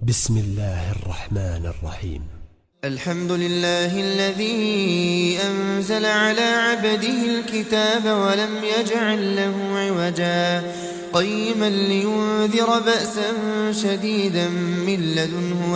بسم الله الرحمن الرحيم. الحمد لله الذي أنزل على عبده الكتاب ولم يجعل له عوجا قيما لينذر بأسا شديدا من لدنه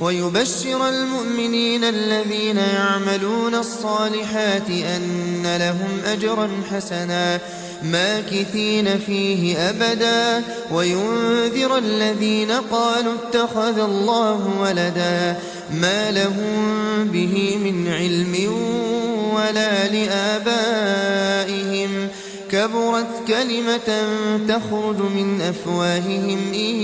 ويبشر المؤمنين الذين يعملون الصالحات أن لهم أجرا حسنا ماكثين فيه أبدا وينذر الذين قالوا اتخذ الله ولدا ما لهم به من علم ولا لآبائهم كبرت كلمة تخرج من أفواههم إن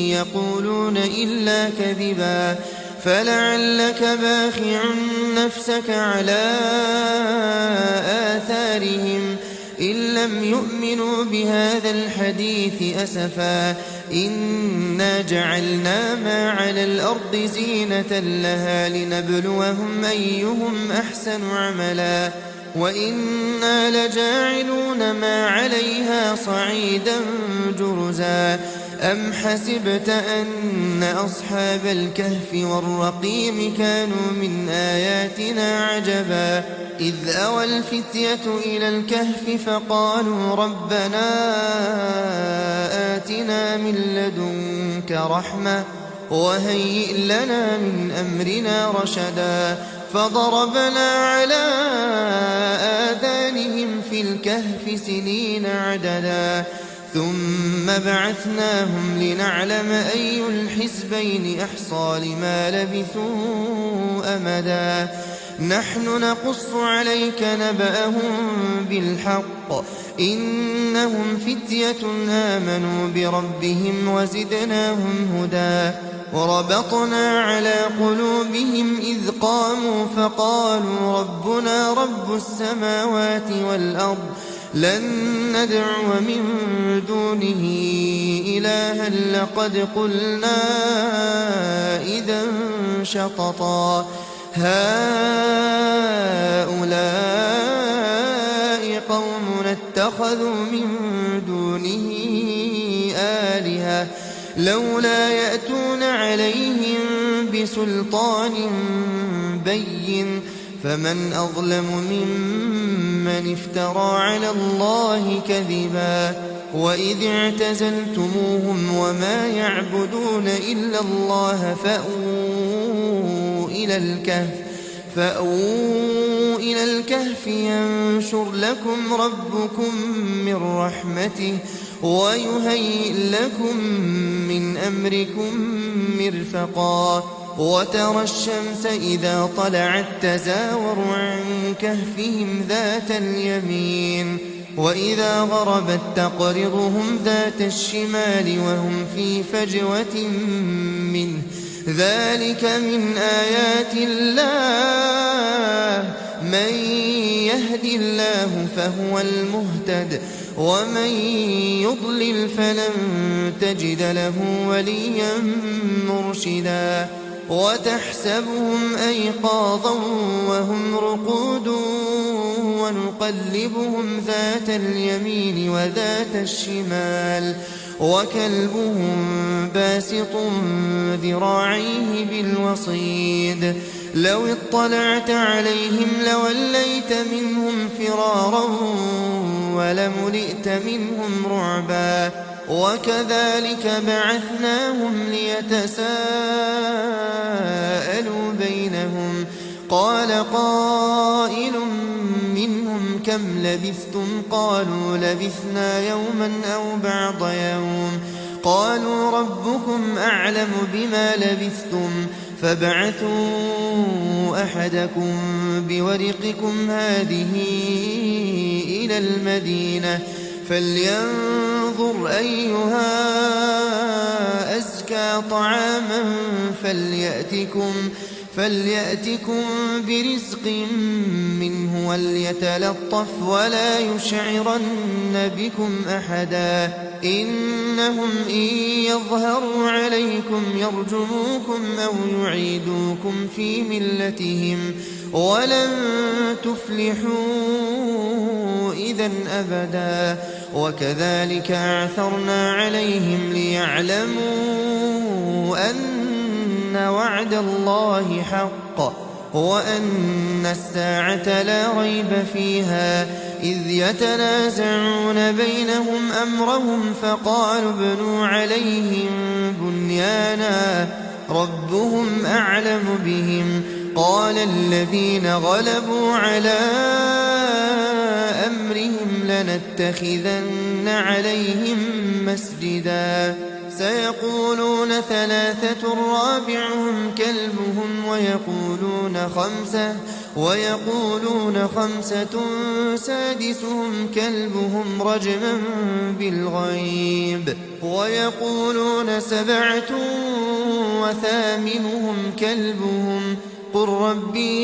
يقولون إلا كذبا فلعلك باخع نفسك على آثارهم إن لم يؤمنوا بهذا الحديث أسفا إنا جعلنا ما على الأرض زينة لها لنبلوهم أيهم أحسن عملا وإنا لجاعلون ما عليها صعيدا جرزا أم حسبت أن أصحاب الكهف والرقيم كانوا من آياتنا عجبا إذ أوى الفتية إلى الكهف فقالوا ربنا آتنا من لدنك رحمة وهيئ لنا من أمرنا رشدا فضربنا على آذانهم في الكهف سنين عددا ثم بعثناهم لنعلم أي الحزبين أحصى لما لبثوا أمدا نحن نقص عليك نبأهم بالحق إنهم فتية آمنوا بربهم وزدناهم هدى وربطنا على قلوبهم إذ قاموا فقالوا ربنا رب السماوات والأرض لن ندعو من دونه إلها لقد قلنا إذا شططا هؤلاء قومنا اتخذوا من دونه آلهة لولا يأتون عليهم بسلطان بين فمن أظلم ممن افترى على الله كذبا وإذ اعتزلتموهم وما يعبدون إلا الله فأووا إلى الكهف ينشر لكم ربكم من رحمته ويهيئ لكم من أمركم مرفقا وترى الشمس إذا طلعت تزاور عن كهفهم ذات اليمين وإذا غربت تقرضهم ذات الشمال وهم في فجوة منه ذلك من آيات الله من يهد الله فهو المهتد ومن يضلل فلن تجد له وليا مرشدا وتحسبهم أيقاظا وهم رقود ونقلبهم ذات اليمين وذات الشمال وكلبهم باسط ذراعيه بالوصيد لو اطلعت عليهم لوليت منهم فرارا ولملئت منهم رعبا وكذلك بعثناهم ليتساءلوا بينهم قال قائل منهم كم لبثتم قالوا لبثنا يوما أو بعض يوم قالوا ربكم أعلم بما لبثتم فابعثوا أحدكم بورقكم هذه إلى المدينة فلينظر أيها أزكى طعاما فليأتكم برزق منه وليتلطف ولا يشعرن بكم أحدا إنهم إن يظهروا عليكم يرجموكم أو يعيدوكم في ملتهم ولن تفلحوا إذا أبدا. وكذلك أعثرنا عليهم ليعلموا أن وعد الله حق وأن الساعة لا ريب فيها، إذ يتنازعون بينهم أمرهم فقالوا ابنوا عليهم بنيانا ربهم أعلم بهم. قال الذين غلبوا على أمرهم لنتخذن عليهم مسجدا. سيقولون ثلاثة رابعهم كلبهم ويقولون خمسة سادسهم كلبهم رجما بالغيب، ويقولون سبعة وثامنهم كلبهم، قل ربي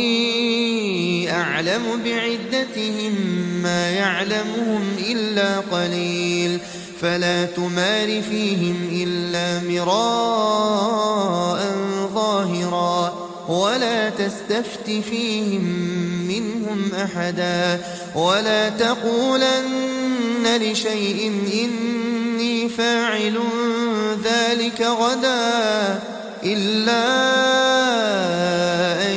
أعلم بعدتهم ما يعلمهم إلا قليل، فلا تمار فيهم إلا مراء ظاهرا ولا تستفت فيهم منهم أحدا. ولا تقولن لشيء إني فاعل ذلك غدا إلا أن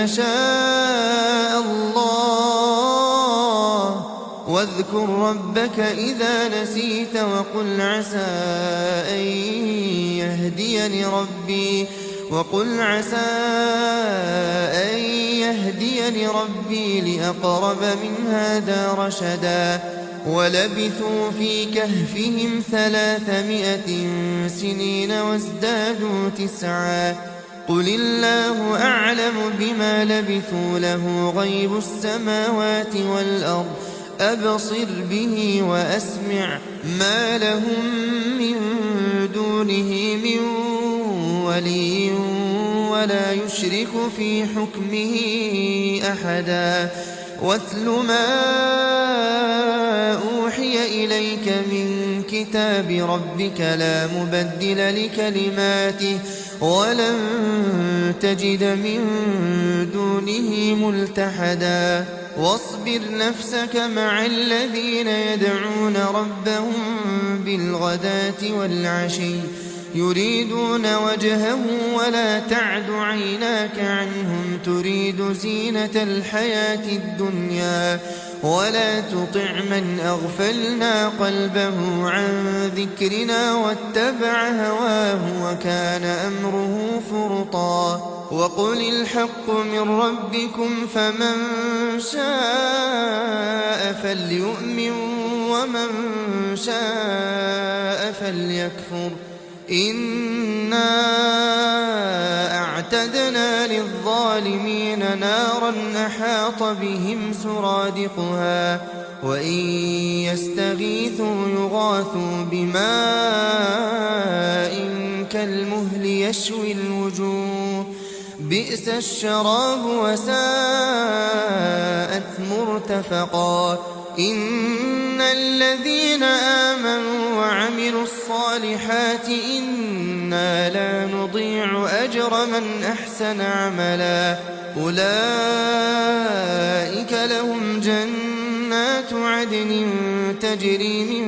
يشاء الله. واذكر ربك إذا نسيت وقل عسى أن يهديني ربي لأقرب من هذا رشدا. ولبثوا في كهفهم 300 سنين وازدادوا 9. قل الله أعلم بما لبثوا له غيب السماوات والأرض أبصر به وأسمع ما لهم من دونه من ولي ولا يشرك في حكمه أحدا. واتل ما أوحي إليك من كتاب ربك لا مبدل لكلماته ولن تجد من دونه ملتحدا. واصبر نفسك مع الذين يدعون ربهم بالغداة والعشي يريدون وجهه ولا تعد عيناك عنهم تريد زينة الحياة الدنيا. ولا تطع من أغفلنا قلبه عن ذكرنا واتبع هواه وكان أمره فرطا. وقل الحق من ربكم فمن شاء فليؤمن ومن شاء فليكفر. إنا أعتدنا للظالمين نارا أحاط بهم سرادقها وإن يستغيثوا يغاثوا بماء كالمهل يشوي الوجوه بئس الشراب وساءت مرتفقا. إن الذين آمنوا وعملوا الصالحات إنا لا نضيع أجر من أحسن عملا. أولئك لهم جنات عدن تجري من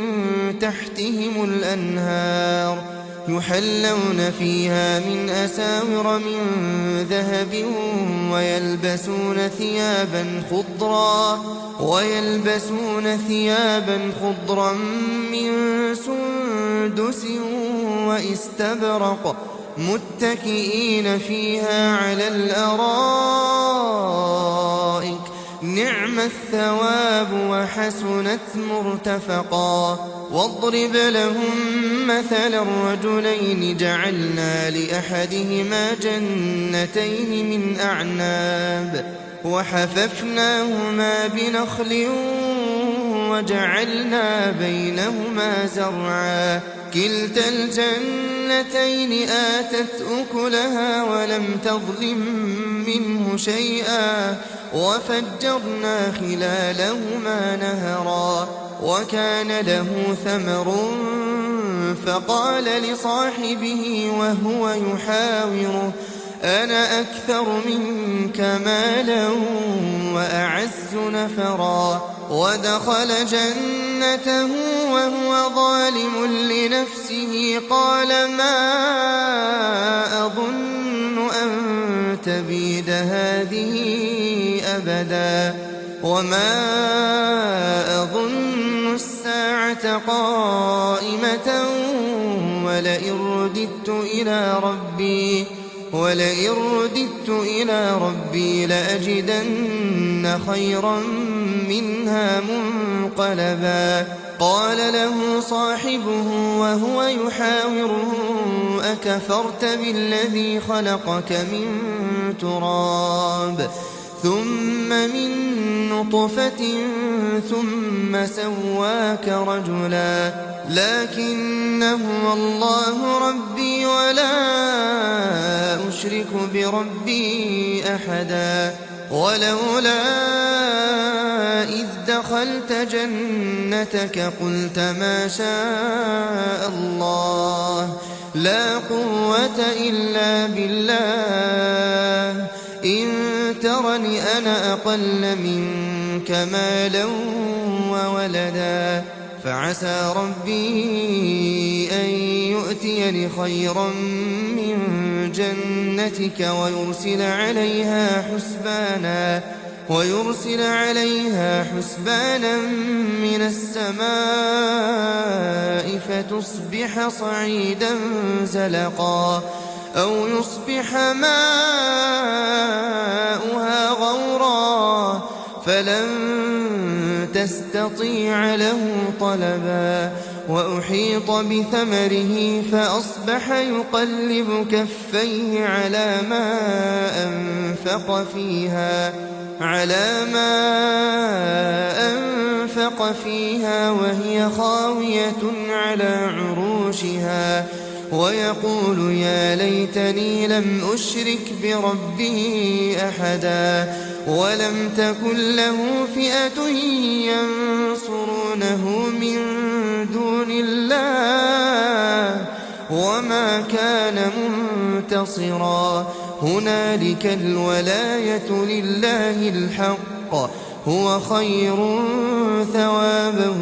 تحتهم الأنهار يحلون فيها من أساور من ذهب ويلبسون ثيابا خضرا من سندس واستبرق متكئين فيها على الأرائك نعم الثواب وحسنت مرتفقا. واضرب لهم مثل الرجلين جعلنا لأحدهما جنتين من أعناب وحففناهما بنخل وجعلنا بينهما زرعا كلتا الجنتين آتت أكلها ولم تظلم منه شيئا وفجرنا خلالهما نهرا. وكان له ثمر فقال لصاحبه وهو يحاوره أنا أكثر منك مالا وأعز نفرا ودخل جنته وهو ظالم لنفسه قال ما أظن أن تبيد هذه أبدا وما أظن الساعة قائمة ولئن رددت إلى ربي لأجدن خيرا منها منقلبا قال له صاحبه وهو يحاوره أكفرت بالذي خلقك من تراب ثم من نطفة ثم سواك رجلا لكن هو الله ربي ولا أشرك بربي أحدا ولولا إذ دخلت جنتك قلت ما شاء الله لا قوة إلا بالله إن ترني أنا أقل منك مالا وولدا فعسى ربي أن يؤتيني خيرا من جنتك ويرسل عليها حسبانا من السماء فتصبح صعيدا زلقا أو يصبح ماؤها غورا فلن تستطيع له طلبا وأحيط بثمره فأصبح يقلب كفيه على ما أنفق فيها وهي خاوية على عروشها ويقول يا ليتني لم أشرك بربي أحدا ولم تكن له فئة ينصرونه من دون الله وما كان منتصرا هنالك الولاية لله الحق هو خير ثوابا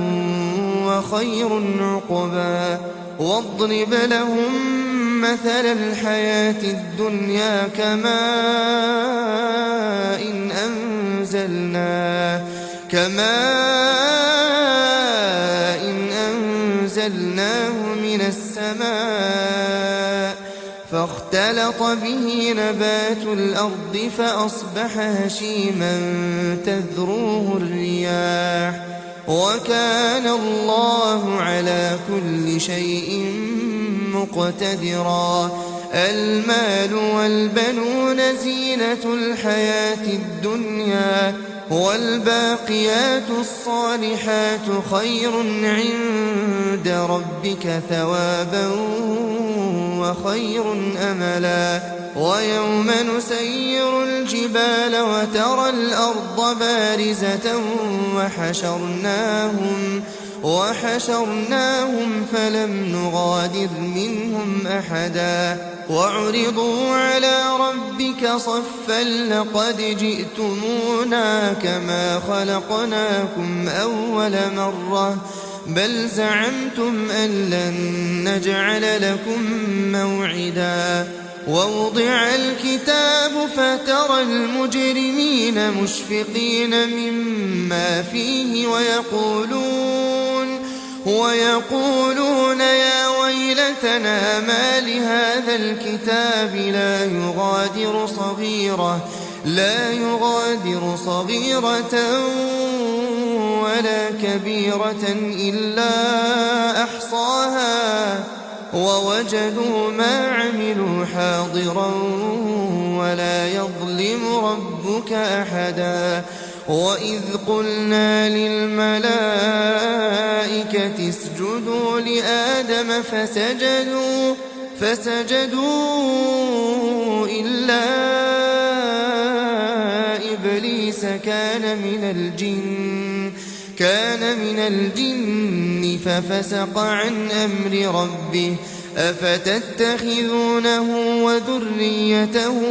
وخير عقبا واضرب لهم مثل الحياة الدنيا كماء إن أنزلناه من السماء فاختلط به نبات الأرض فأصبح هشيما تذروه الرياح وكان الله على كل شيء مقتدرا المال والبنون زينة الحياة الدنيا والباقيات الصالحات خير عند ربك ثوابا وخير أملا ويوم نسير الجبال وترى الأرض بارزة وحشرناهم فلم نغادر منهم أحدا وعرضوا على ربك صفا لقد جئتمونا كما خلقناكم أول مرة بل زعمتم أن لن نجعل لكم موعدا ووضع الكتاب فترى المجرمين مشفقين مما فيه ويقولون يا ويلتنا ما لهذا الكتاب لا يغادر صغيرة ولا كبيرة إلا أحصاها ووجدوا ما عملوا حاضرا ولا يظلم ربك أحدا وإذ قلنا للملائكة اسجدوا لآدم فسجدوا إلا إبليس كان من الجن ففسق عن أمر ربه أفتتخذونه وذريته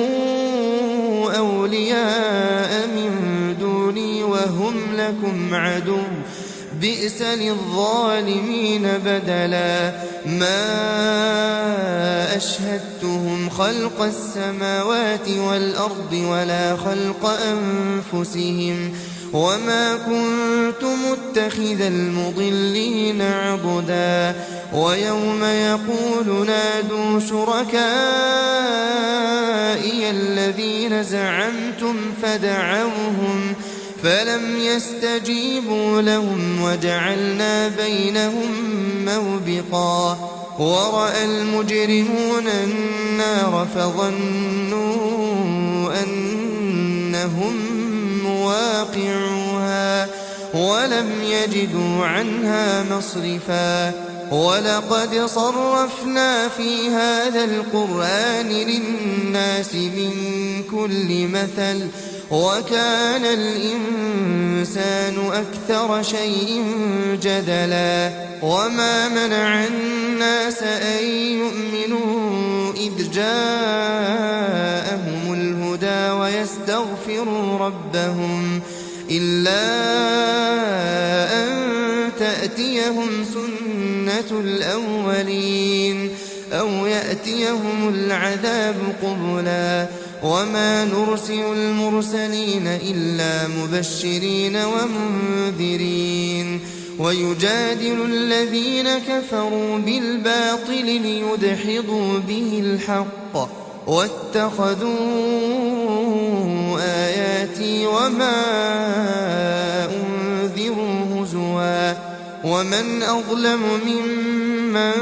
أولياء من دوني وهم لكم عدو بئس للظالمين بدلا ما أشهدتهم خلق السماوات والأرض ولا خلق أنفسهم وما كنت متخذ المضلين عضدا ويوم يقول نادوا شركائي الذين زعمتم فدعوهم فلم يستجيبوا لهم وجعلنا بينهم موبقا ورأى المجرمون النار فظنوا أنهم مواقعوها ولم يجدوا عنها مصرفا ولقد صرفنا في هذا القرآن للناس من كل مثل وكان الإنسان أكثر شيء جدلا وما منع الناس أن يؤمنوا إذ جاءهم الهدى ويستغفروا ربهم إلا أن تأتيهم سنة الأولين أو يأتيهم العذاب قبلا وما نرسل المرسلين إلا مبشرين ومنذرين ويجادل الذين كفروا بالباطل ليدحضوا به الحق واتخذوا آياتي وما أنذروا هزوا ومن أظلم ممن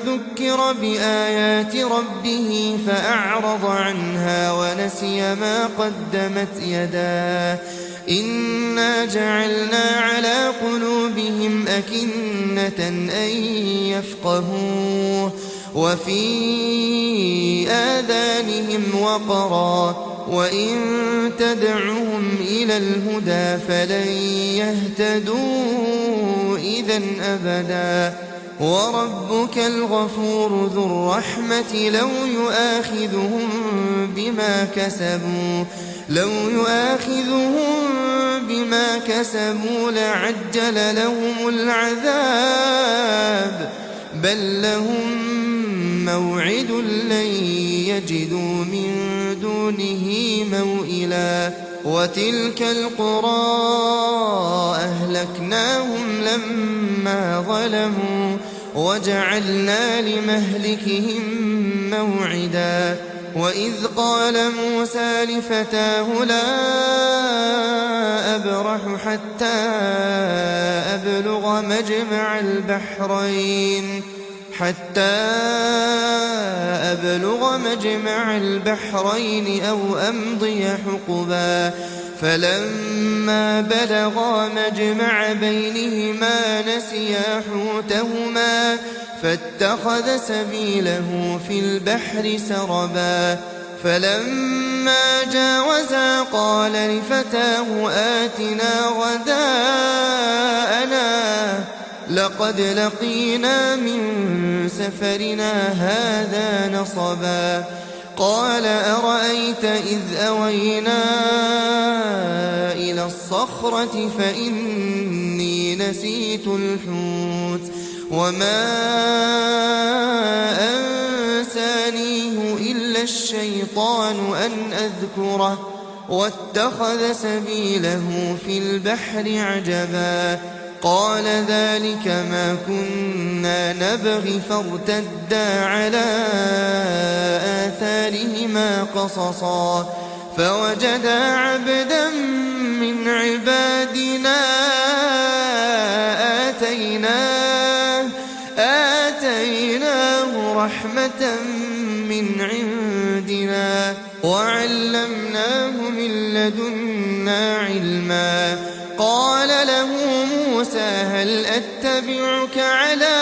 ذكر بآيات ربه فأعرض عنها ونسي ما قدمت يداه إنا جعلنا على قلوبهم أكنة أن يفقهوه وفي آذانهم وقرا وإن تدعهم إلى الهدى فلن يهتدوا إذا أبدا وربك الغفور ذو الرحمة لو يؤاخذهم بما كسبوا لعجل لهم العذاب بل لهم موعد لن يجدوا من دونه موئلا وتلك القرى أهلكناهم لما ظلموا وجعلنا لمهلكهم موعدا وإذ قال موسى لفتاه لا أبرح حتى أبلغ مجمع البحرين أو أمضي حقبا فلما بلغا مجمع بينهما نسيا حوتهما فاتخذ سبيله في البحر سربا فلما جاوزا قال لفتاه آتنا غداءنا لقد لقينا من سفرنا هذا نصبا قال أرأيت إذ أوينا إلى الصخرة فإني نسيت الحوت وما أنسانيه إلا الشيطان أن أذكره واتخذ سبيله في البحر عجبا قال ذلك ما كنا نبغي فارتدا على آثارهما قصصا فوجدا عبدا من عبادنا آتيناه رحمة من عندنا وعلمناه من لدنا علما قال له موسى هل أتبعك على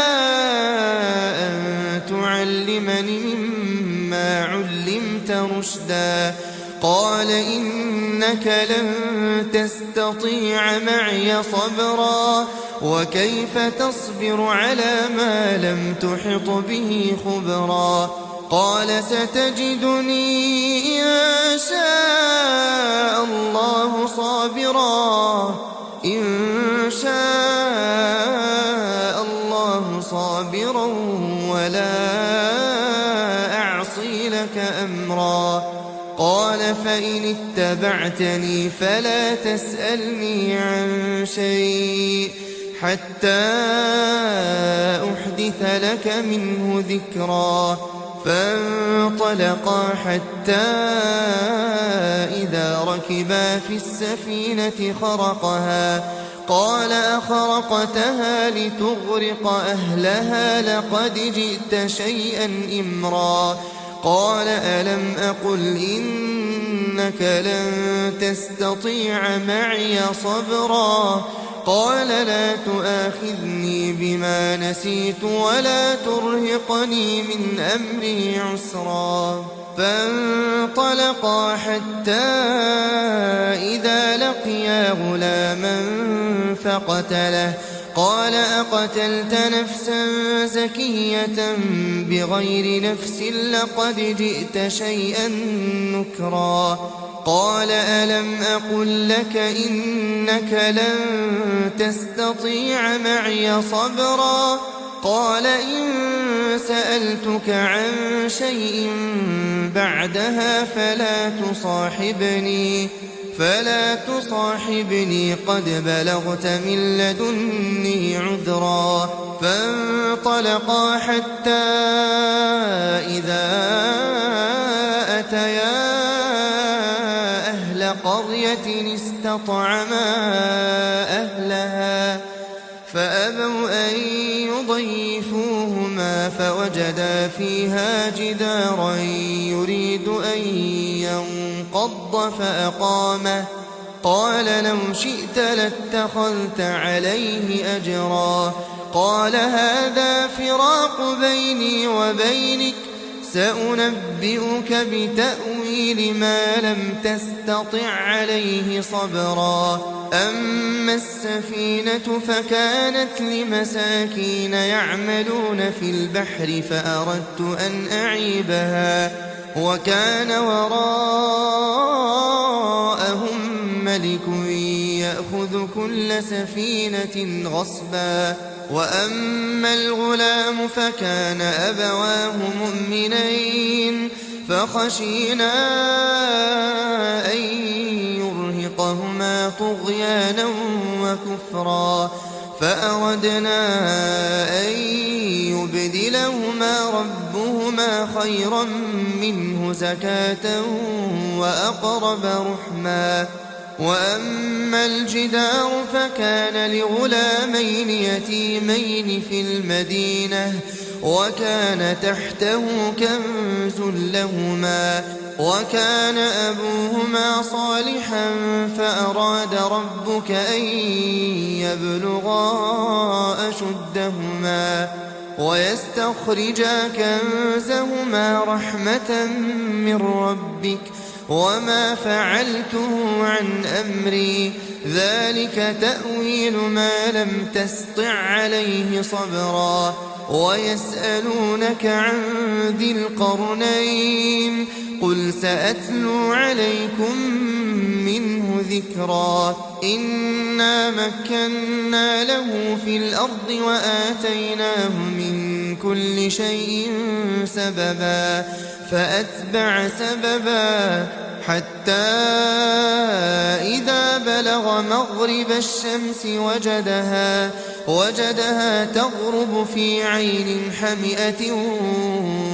أن تعلمني مما علمت رشدا قال إنك لن تستطيع معي صبرا وكيف تصبر على ما لم تحط به خبرا قال ستجدني إن شاء الله صابرا ولا أعصي لك أمرا قال فإن اتبعتني فلا تسألني عن شيء حتى أحدث لك منه ذكرا فانطلقا حتى إذا ركبا في السفينة خرقها قال أخرقتها لتغرق أهلها لقد جئت شيئا إمرا قال ألم أقل إنك لن تستطيع معي صبرا قال لا تؤاخذني بما نسيت ولا ترهقني من أمري عسرا فانطلقا حتى إذا لقيا غلاما فقتله قال أقتلت نفسا زكية بغير نفس لقد جئت شيئا نكرا قال ألم أقل لك إنك لن تستطيع معي صبرا قال إن سألتك عن شيء بعدها فلا تصاحبني قد بلغت من لدني عذرا فانطلقا حتى إذا أتيا أهل قرية استطعما أهلها فأبوا أن يضيفوهما فوجدا فيها جدارا يريد أن ينقض فأقامه قال لو شئت لاتخذت عليه أجرا قال هذا فراق بيني وبينك سأنبئك بتأويل ما لم تستطع عليه صبرا أما السفينة فكانت لمساكين يعملون في البحر فأردت أن أعيبها وكان وراءهم ملك يأخذ كل سفينة غصبا وأما الغلام فكان أبواه مؤمنين فخشينا أن يرهقهما طغيانا وكفرا فأردنا أن يبدلهما ربهما خيرا منه زكاة وأقرب رحما وأما الجدار فكان لغلامين يتيمين في المدينة وكان تحته كنز لهما وكان أبوهما صالحا فأراد ربك أن يبلغا أشدهما ويستخرجا كنزهما رحمة من ربك وما فعلته عن أمري ذلك تأويل ما لم تسطع عليه صبرا ويسألونك عن ذي القرنين قل سأتلو عليكم منه ذكرا إنا مكنا له في الأرض وآتيناه من كل شيء سببا فأتبع سببا حتى إذا بلغ مغرب الشمس وجدها تغرب في عين حمئة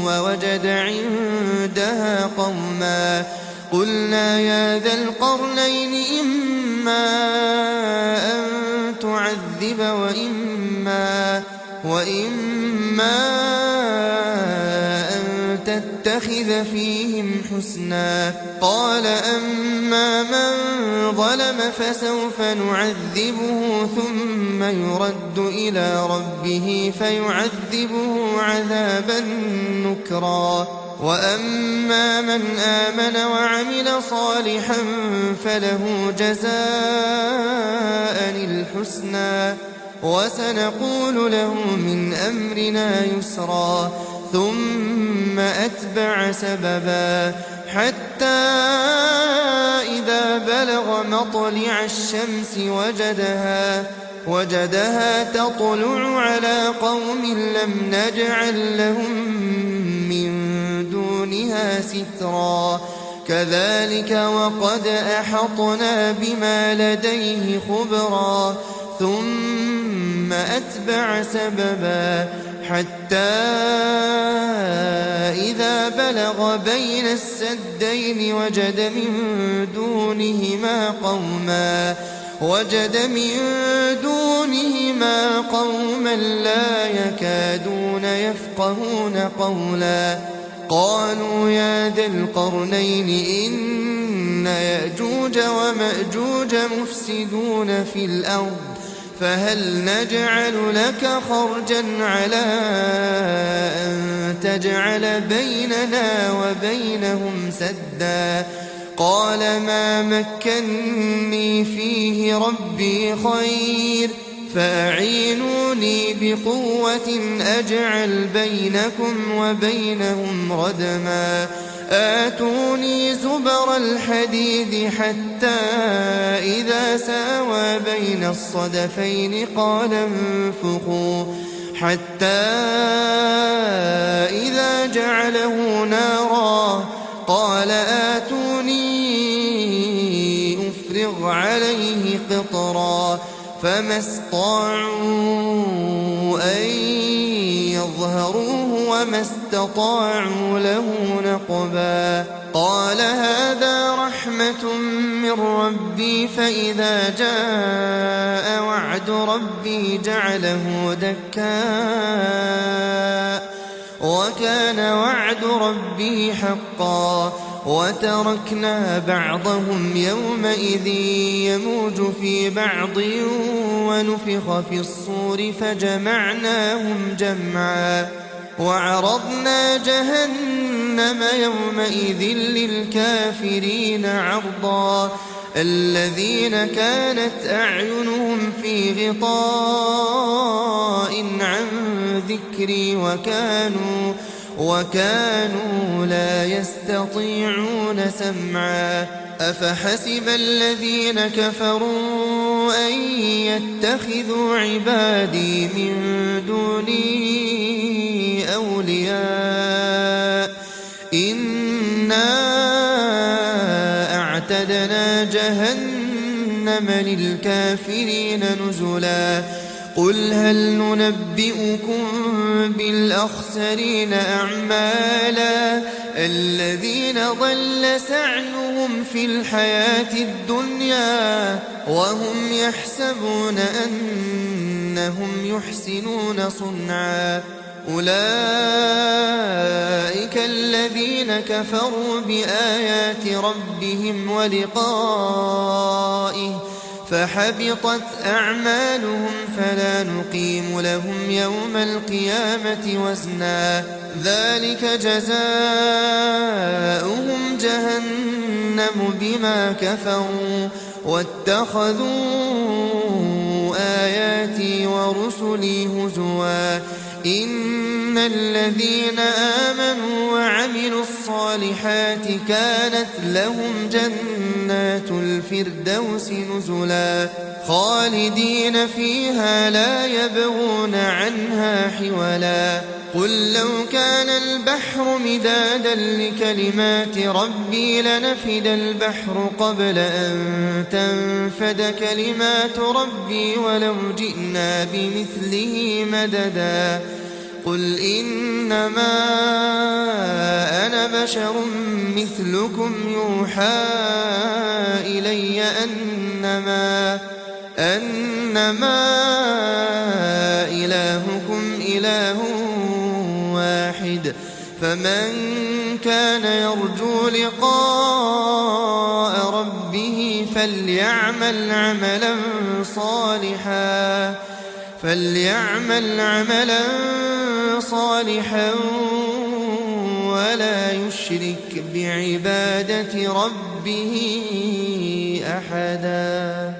ووجد عندها قوما قلنا يا ذا القرنين إما أن تعذب وإما أن تتخذ فيهم حسنا. قال أما من ظلم فسوف نعذبه ثم يرد إلى ربه فيعذبه عذابا نكرا. وأما من آمن وعمل صالحا فله جزاء الحسنى وسنقول له من أمرنا يسرا. ثم أتبع سببا حتى إذا بلغ مطلع الشمس وجدها تطلع على قوم لم نجعل لهم من دونها سترا. كذلك وقد أحطنا بما لديه خبرا. ثم أتبع سببا حتى إذا بلغ بين السدين وجد من دونهما قوما لا يكادون يفقهون قولا. قالوا يا ذا القرنين إن يأجوج ومأجوج مفسدون في الأرض فهل نجعل لك خرجا على أن تجعل بيننا وبينهم سدا. قال ما مكني فيه ربي خير فأعينوني بقوة أجعل بينكم وبينهم ردما. آتوني زبر الحديد حتى إذا ساوى بين الصدفين قال انفخوا حتى إذا جعله نارا قال آتوني أفرغ عليه قطرا. فما استطاعوا أن يظهروه وما استطاعوا له نقبا. قال هذا رحمة من ربي فإذا جاء وعد ربي جعله دكاء وكان وعد ربي حقا. وتركنا بعضهم يومئذ يموج في بعض ونفخ في الصور فجمعناهم جمعا. وعرضنا جهنم يومئذ للكافرين عرضا. الذين كانت أعينهم في غطاء عن ذكري وكانوا لا يستطيعون سمعا. أفحسب الذين كفروا أن يتخذوا عبادي من دوني أولياء إنا أعتدنا جهنم للكافرين نزلا. قل هل ننبئكم بالأخسرين أعمالا الذين ضل سعيهم في الحياة الدنيا وهم يحسبون أنهم يحسنون صنعا. أولئك الذين كفروا بآيات ربهم ولقائه فحبطت أعمالهم فلا نقيم لهم يوم القيامة وزنا. ذلك جزاؤهم جهنم بما كفروا واتخذوا آياتي ورسلي هزوا. إن الذين آمنوا وعملوا الصالحات كانت لهم جنات الفردوس نزلا خالدين فيها لا يبغون عنها حولا. قل لو كان البحر مدادا لكلمات ربي لنفد البحر قبل أن تنفد كلمات ربي ولو جئنا بمثله مددا. قل إنما أنا بشر مثلكم يوحى إلي أنما إلهكم إله واحد فمن كان يرجو لقاء ربه فليعمل عملا صالحا ولا يشرك بعبادة ربه أحدا.